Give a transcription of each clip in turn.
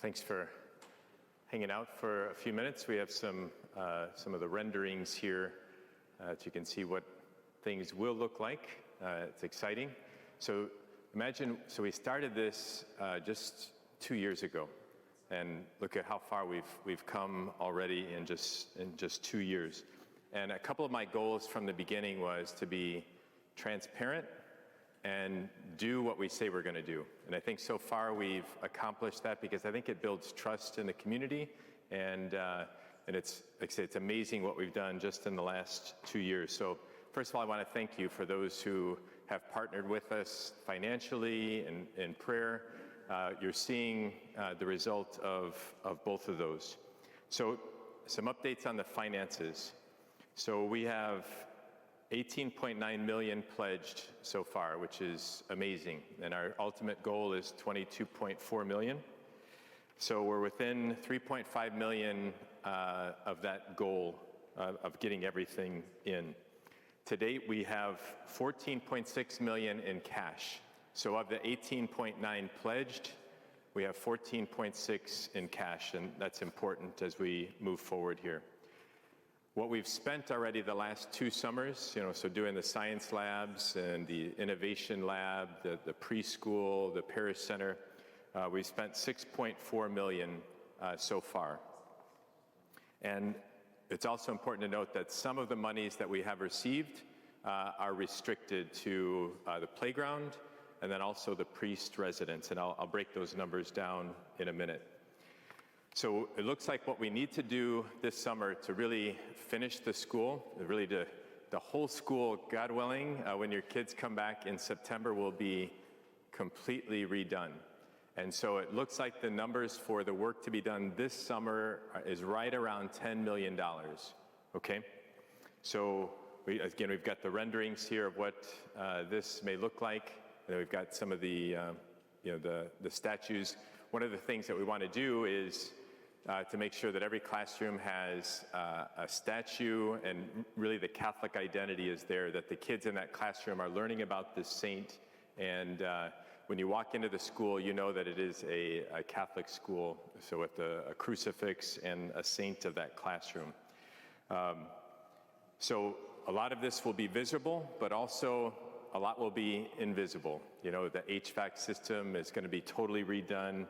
Thanks for hanging out for a few minutes. We have some of the renderings here so you can see what things will look like. It's exciting. So we started this just 2 years ago, and look at how far we've come already in just 2 years. And a couple of my goals from the beginning was to be transparent and do what we say we're going to do. And I think so far we've accomplished that, because I think it builds trust in the community, and it's, like I say, it's amazing what we've done just in the last 2 years. So first of all, I want to thank you for those who have partnered with us financially and in prayer. You're seeing the result of both of those. So some updates on the finances. So we have 18.9 million pledged so far, which is amazing. And our ultimate goal is 22.4 million. So we're within 3.5 million of that goal of getting everything in. To date, we have 14.6 million in cash. So of the 18.9 pledged, we have 14.6 in cash, and that's important as we move forward here. What we've spent already the last 2 summers, so doing the science labs and the innovation lab, the preschool, the parish center, we've spent 6.4 million so far. And it's also important to note that some of the monies that we have received are restricted to the playground and then also the priest residence. And I'll break those numbers down in a minute. So it looks like what we need to do this summer to really finish the school, really the whole school, God willing, when your kids come back in September, will be completely redone. And so it looks like the numbers for the work to be done this summer is right around $10 million, okay? So we've got the renderings here of what this may look like. And then we've got some of the statues. One of the things that we want to do is to make sure that every classroom has a statue, and really the Catholic identity is there, that the kids in that classroom are learning about this saint. And when you walk into the school, you know that it is a Catholic school, so with a crucifix and a saint of that classroom. So a lot of this will be visible, but also a lot will be invisible. The HVAC system is going to be totally redone,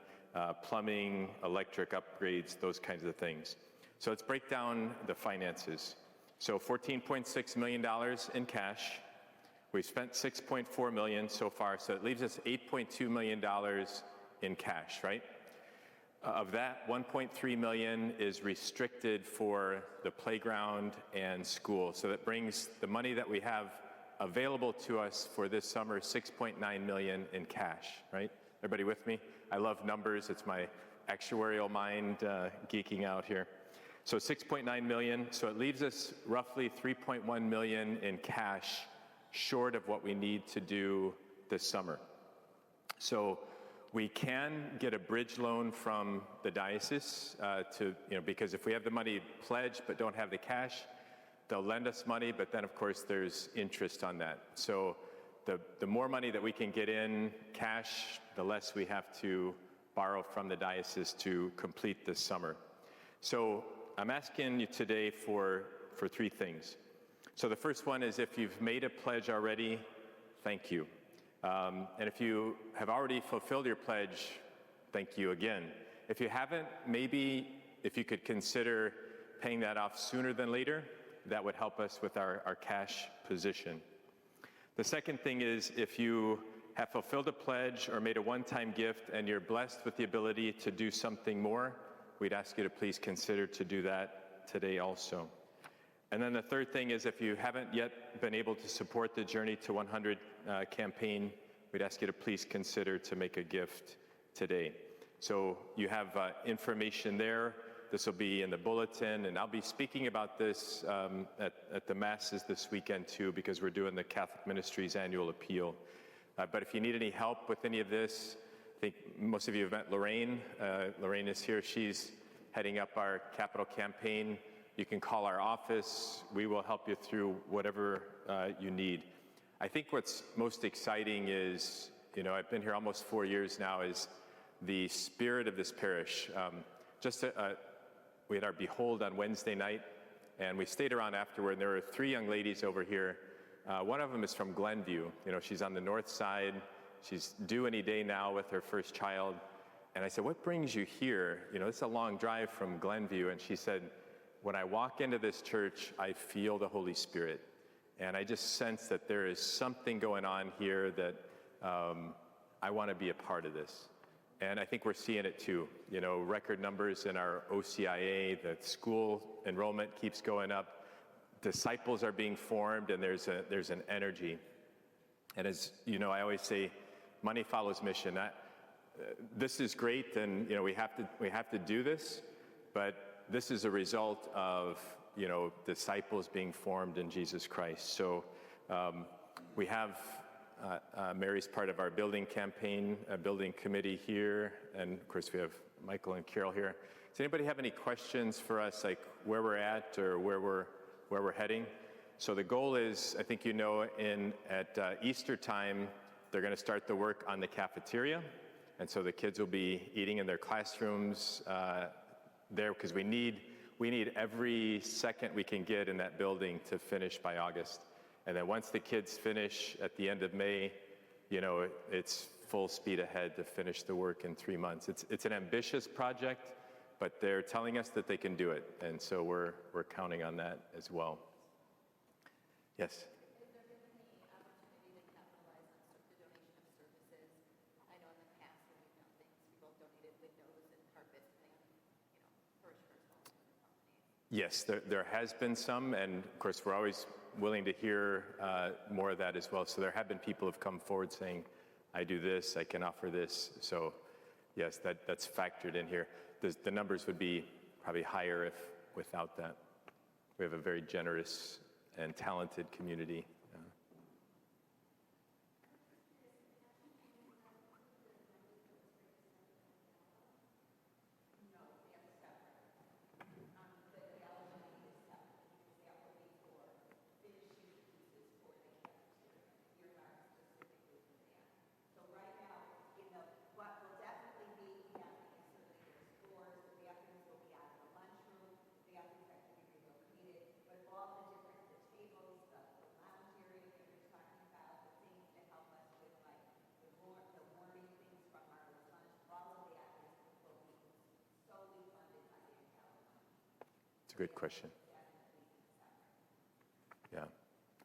plumbing, electric upgrades, those kinds of things. So let's break down the finances. So $14.6 million in cash. We've spent $6.4 million so far, so it leaves us $8.2 million in cash, right? Of that, $1.3 million is restricted for the playground and school. So that brings the money that we have available to us for this summer, $6.9 million in cash, right? Everybody with me? I love numbers. It's my actuarial mind geeking out here. So $6.9 million. So it leaves us roughly $3.1 million in cash short of what we need to do this summer. So we can get a bridge loan from the diocese because if we have the money pledged but don't have the cash, they'll lend us money, but then of course there's interest on that. So the more money that we can get in cash, the less we have to borrow from the diocese to complete this summer. So I'm asking you today for 3 things. So the first one is, if you've made a pledge already, thank you. And if you have already fulfilled your pledge, thank you again. If you haven't, maybe if you could consider paying that off sooner than later, that would help us with our cash position. The second thing is, if you have fulfilled a pledge or made a one-time gift and you're blessed with the ability to do something more, we'd ask you to please consider to do that today also. And then the third thing is, if you haven't yet been able to support the Journey to 100 campaign, we'd ask you to please consider to make a gift today. So you have information there. This will be in the bulletin, and I'll be speaking about this at the masses this weekend too, because we're doing the Catholic Ministries annual appeal. But if you need any help with any of this, I think most of you have met Lorraine. Lorraine is here. She's heading up our capital campaign. You can call our office. We will help you through whatever you need. I think what's most exciting is, I've been here almost 4 years now, is the spirit of this parish. We had our Behold on Wednesday night, and we stayed around afterward, and there were 3 young ladies over here. One of them is from Glenview. You know, she's on the north side. She's due any day now with her first child. And I said, what brings you here? You know, it's a long drive from Glenview. And she said, when I walk into this church, I feel the Holy Spirit. And I just sense that there is something going on here that I want to be a part of this. And I think we're seeing it too. You know, record numbers in our OCIA, the school enrollment keeps going up. Disciples are being formed, and there's an energy. And as you know, I always say, money follows mission. This is great, and you know we have to do this, but this is a result of disciples being formed in Jesus Christ. So we have Mary's part of our building campaign, building committee here, and of course we have Michael and Carol here. Does anybody have any questions for us, like where we're at or where we're heading? So the goal is, I think at Easter time, they're going to start the work on the cafeteria. And so the kids will be eating in their classrooms there, because we need every second we can get in that building to finish by August. And then once the kids finish at the end of May, it's full speed ahead to finish the work in 3 months. It's an ambitious project, but they're telling us that they can do it. And so we're counting on that as well. Yes? Has there been any opportunity to capitalize on the donation of services? I know in the past when we've done things, people have donated windows and carpets and first companies. Yes, there has been some, and of course we're always willing to hear more of that as well. So there have been people who have come forward saying, I do this, I can offer this. So yes, that's factored in here. The numbers would be probably higher if without that. We have a very generous and talented community. Good question. Yeah,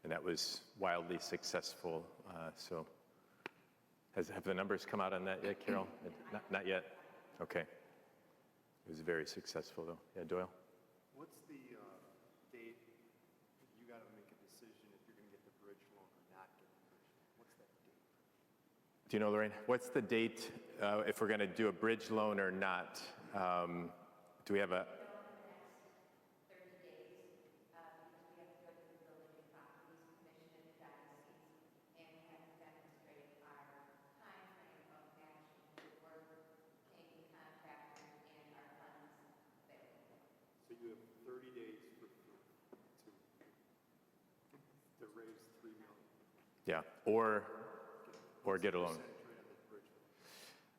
and that was wildly successful. So, have the numbers come out on that yet, Carol? Not yet. Okay. It was very successful, though. Yeah, Doyle. What's the date? You got to make a decision if you're going to get the bridge loan or not get the bridge loan. What's that date? Do you know, Lorraine? What's the date if we're going to do a bridge loan or not? Do we have a? You have 30 days to raise $3 million. Yeah, or get a loan.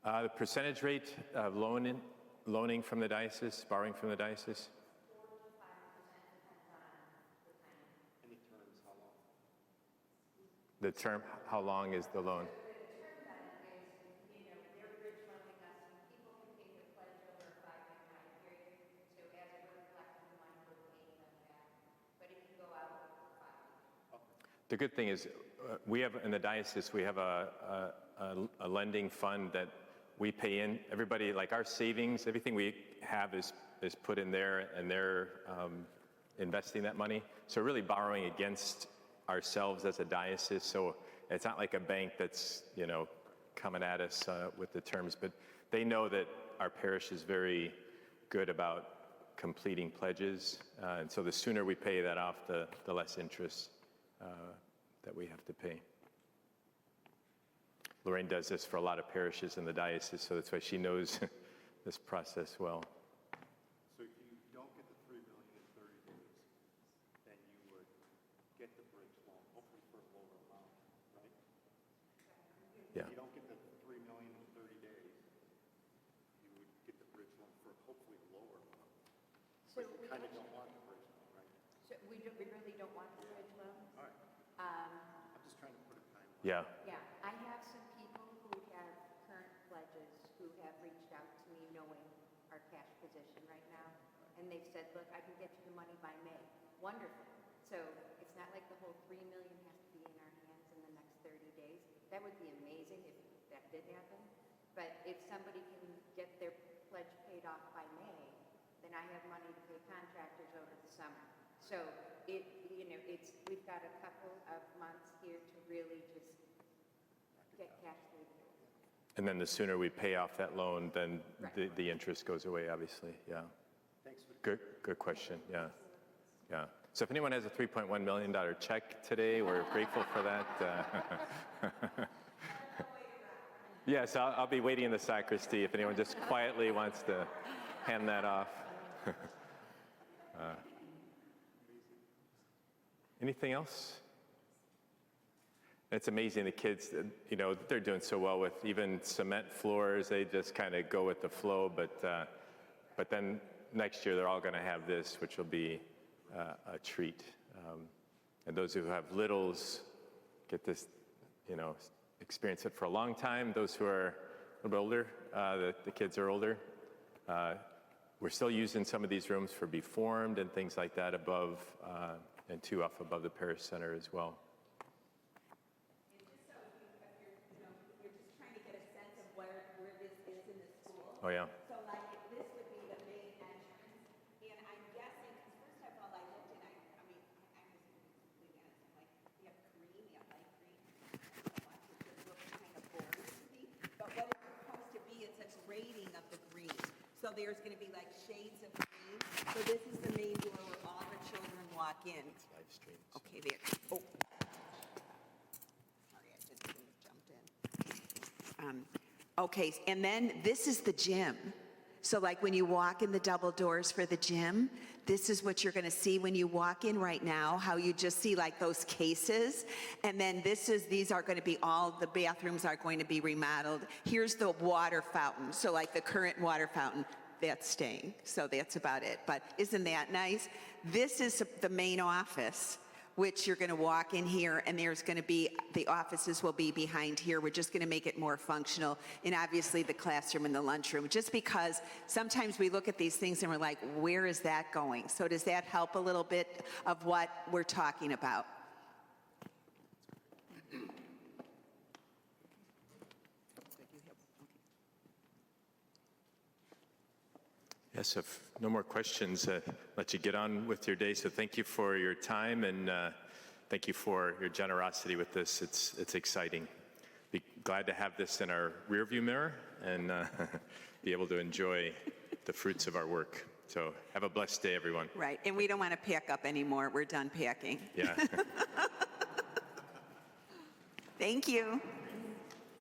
The percentage rate of loaning from the diocese, borrowing from the diocese? 4 to 5% depends on the time. Any terms, how long? The term, how long is the loan? The good thing is, we have in the diocese, we have a lending fund that we pay in. Everybody, like our savings, everything we have is put in there, and they're investing that money. So really borrowing against ourselves as a diocese. So it's not like a bank that's coming at us with the terms, but they know that our parish is very good about completing pledges, and so the sooner we pay that off, the less interest that we have to pay. Lorraine does this for a lot of parishes in the diocese, so that's why she knows this process well. So if you don't get the $3 million in 30 days, then you would get the bridge loan, hopefully for a lower amount, right? Yeah. If you don't get the $3 million in 30 days, So But you we kind of actually- don't want the bridge loan, right? So we really don't want the bridge loan. All right, Um, I'm just trying to put a timeline. Yeah. Yeah, I have some people who have current pledges who have reached out to me knowing our cash position right now. And they've said, look, I can get you the money by May. Wonderful. So it's not like the whole $3 million has to be in our hands in the next 30 days. That would be amazing if that did happen. But if somebody can get their pledge paid off by May, then I have money to pay contractors over the summer. So we've got a couple of months here to really just get cash through the door. And then the sooner we pay off that loan, then Right. the interest goes away, obviously. Yeah. Thanks for the Good question. Yeah. Yeah. So if anyone has a $3.1 million check today, we're grateful for that. Yes, I'll be waiting in the sacristy if anyone just quietly wants to hand that off. Anything else? It's amazing the kids, they're doing so well with even cement floors. They just kind of go with the flow, but then next year they're all going to have this, which will be a treat. And those who have littles get this, experience it for a long time. Those who are a little bit older, the kids are older. We're still using some of these rooms for Be Formed and things like that above, and 2 off above the parish center as well. And just so you're just trying to get a sense of where this is in the school. Oh, yeah. So like, this would be the main entrance, and I'm guessing, because first of all, I looked and I'm just completely honest, I'm like, you have green, you have light green, I don't know what, it just looks kind of boring to me, but what it's supposed to be, it's a grading of the green. So there's gonna be like shades of green, so this is the main door where all the children walk in. Live stream. Okay, there. Oh. Sorry, I just jumped in. Okay, and then this is the gym. So like when you walk in the double doors for the gym, this is what you're going to see when you walk in right now, how you just see like those cases. And then these are going to be the bathrooms are going to be remodeled. Here's the water fountain. So like the current water fountain, that's staying. So that's about it. But isn't that nice? This is the main office, which you're going to walk in here, and there's going to be, the offices will be behind here. We're just going to make it more functional, and obviously the classroom and the lunchroom, just because sometimes we look at these things and we're like, where is that going? So does that help a little bit of what we're talking about? Yes, if no more questions, let you get on with your day. So thank you for your time, and thank you for your generosity with this. It's exciting. Be glad to have this in our rearview mirror and be able to enjoy the fruits of our work. So have a blessed day, everyone. Right, and we don't want to pack up anymore. We're done packing. Yeah. Thank you.